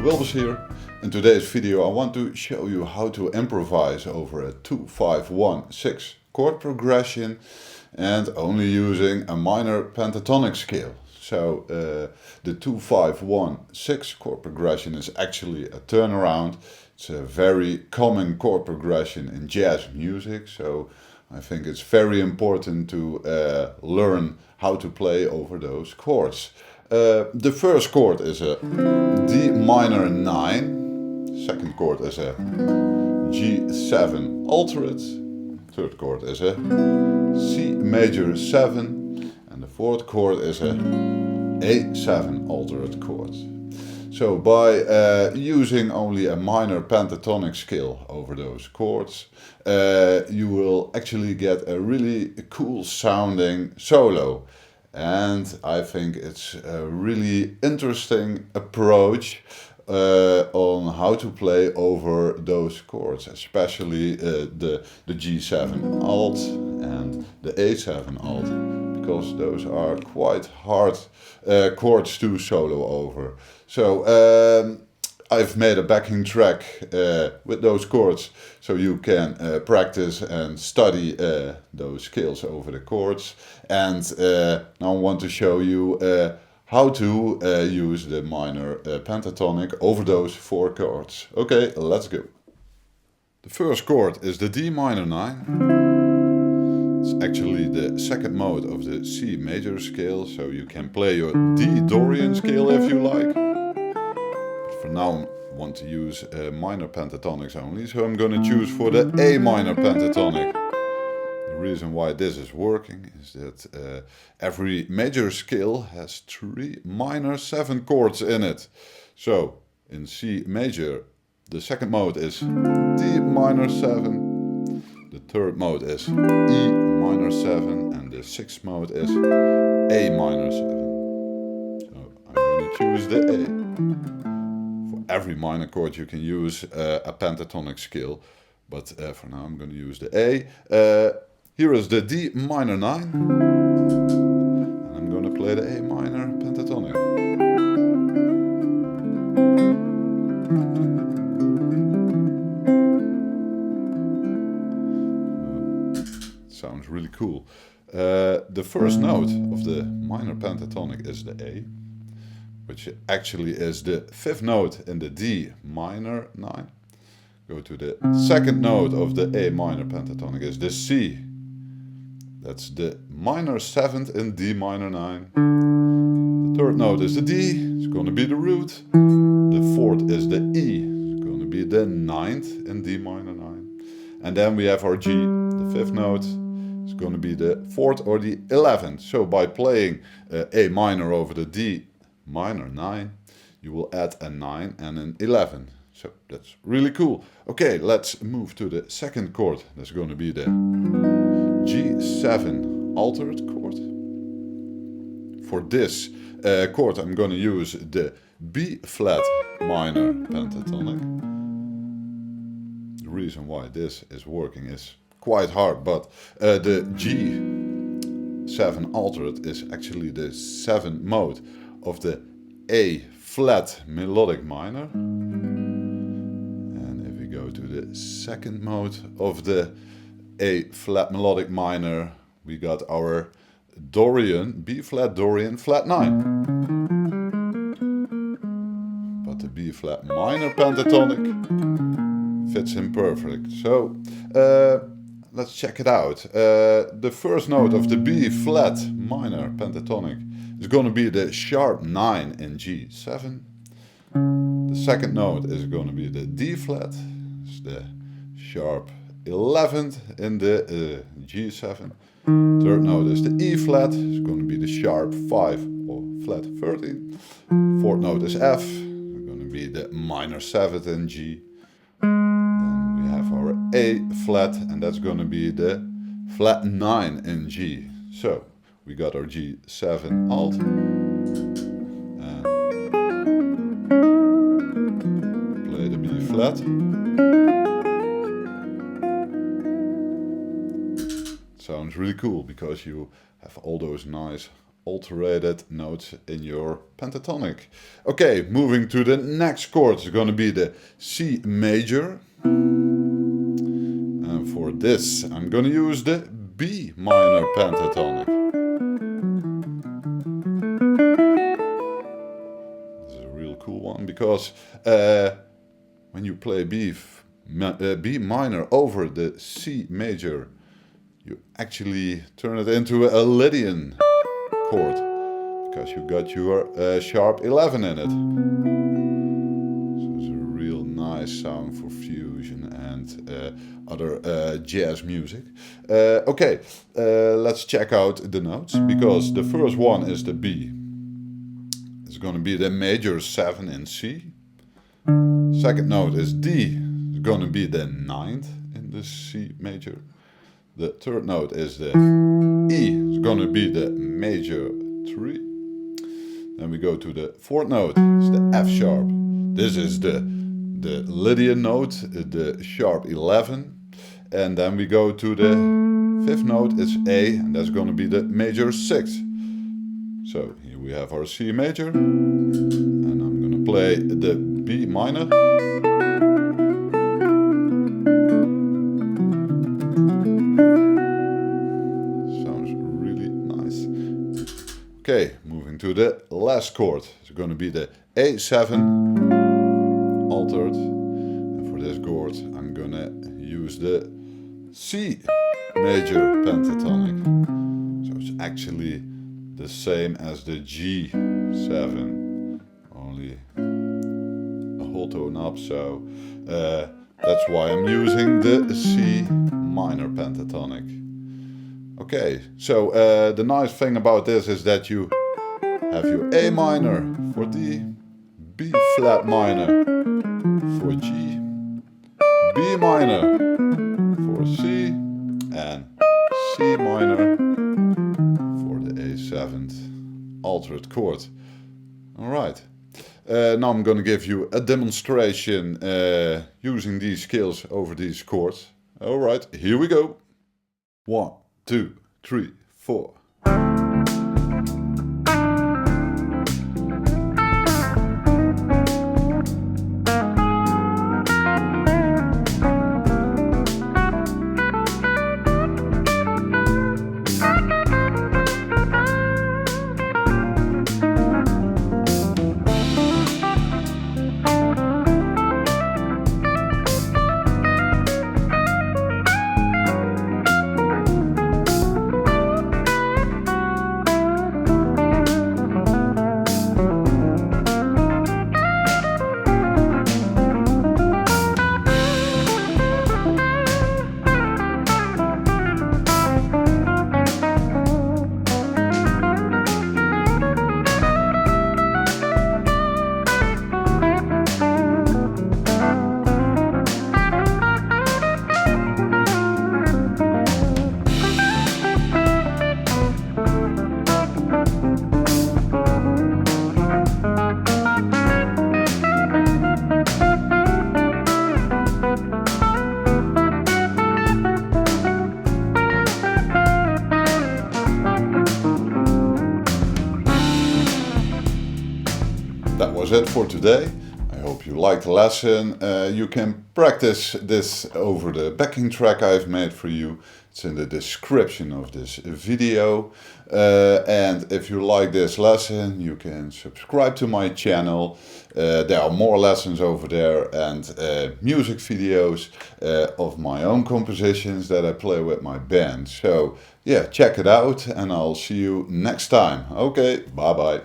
Wilbers here. In today's video I want to show you how to improvise over a 2-5-1-6 chord progression and only using a minor pentatonic scale. So the 2-5-1-6 chord progression is actually a turnaround. It's a very common chord progression in jazz music, so I think it's very important to learn how to play over those chords. The first chord is a D minor 9, second chord is a G7 altered, third chord is a C major 7, and the fourth chord is a A7 altered chord. So by using only a minor pentatonic scale over those chords, you will actually get a really cool sounding solo. And I think it's a really interesting approach on how to play over those chords, especially the G7 alt and the A7 alt, because those are quite hard chords to solo over. So I've made a backing track with those chords, so you can practice and study those scales over the chords. And now I want to show you how to use the minor pentatonic over those four chords. Okay, let's go. The first chord is the D minor 9. It's actually the second mode of the C major scale, so you can play your D Dorian scale if you like. For now I want to use minor pentatonics only, so I'm going to choose for the A minor pentatonic. The reason why this is working is that every major scale has 3 minor 7 chords in it. So in C major the second mode is D minor 7, the third mode is E minor 7, and the sixth mode is A minor 7. So I'm going to choose the A. Every minor chord you can use a pentatonic scale, but for now I'm going to use the A. Here is the D minor 9, and I'm going to play the A minor pentatonic. Sounds really cool. The first note of the minor pentatonic is the A, which actually is the fifth note in the D minor 9. Go to the second note of the A minor pentatonic is the C. That's the minor 7th in D minor 9. The third note is the D, it's going to be the root. The fourth is the E, it's going to be the 9th in D minor 9. And then we have our G, the fifth note. It's going to be the 4th or the 11th. So by playing A minor over the D minor 9, you will add a 9 and an 11. So that's really cool. Okay, let's move to the second chord. That's going to be the G7 altered chord. For this chord I'm going to use the B flat minor pentatonic. The reason why this is working is quite hard, but the G7 altered is actually the 7th mode of the A flat melodic minor. And if we go to the second mode of the A flat melodic minor, we got our Dorian, B flat Dorian flat 9. But the B flat minor pentatonic fits in perfect. So let's check it out. The first note of the B flat minor pentatonic is going to be the sharp 9 in G7. The second note is going to be the D flat. It's the sharp 11th in the G7. Third note is the E flat. It's going to be the sharp 5 or flat 13. Fourth note is F. It's going to be the minor 7th in G. Then we have our A flat, and that's going to be the flat 9 in G. So we got our G7 alt. And play the B flat. Sounds really cool because you have all those nice altered notes in your pentatonic. Okay, moving to the next chord. It's going to be the C major. And for this, I'm going to use the B minor pentatonic. This is a real cool one because when you play B minor over the C major, you actually turn it into a Lydian chord because you got your sharp 11 in it. So it's a real nice sound for fusion and other jazz music. Okay, let's check out the notes because the first one is the B. It's going to be the major 7 in C. Second note is D. It's going to be the 9th in the C major. The third note is the E. It's going to be the major 3. Then we go to the fourth note. It's the F sharp. This is the Lydian note, the sharp 11. And then we go to the fifth note. It's A, and that's going to be the major 6. So here we have our C major. And I'm going to play the B minor. Okay, moving to the last chord. It's going to be the A7 altered. And for this chord, I'm going to use the C major pentatonic. So it's actually the same as the G7, only a whole tone up. So that's why I'm using the C minor pentatonic. Okay, so the nice thing about this is that you have your A minor for D, B flat minor for G, B minor for C, and C minor for the A7th altered chord. Alright, now I'm going to give you a demonstration using these scales over these chords. Alright, here we go. 1, 2, 3, 4. That was it for today. I hope you liked the lesson. You can practice this over the backing track I've made for you. It's in the description of this video. And if you like this lesson, you can subscribe to my channel. There are more lessons over there and music videos of my own compositions that I play with my band. So yeah, check it out and I'll see you next time. Okay, bye bye.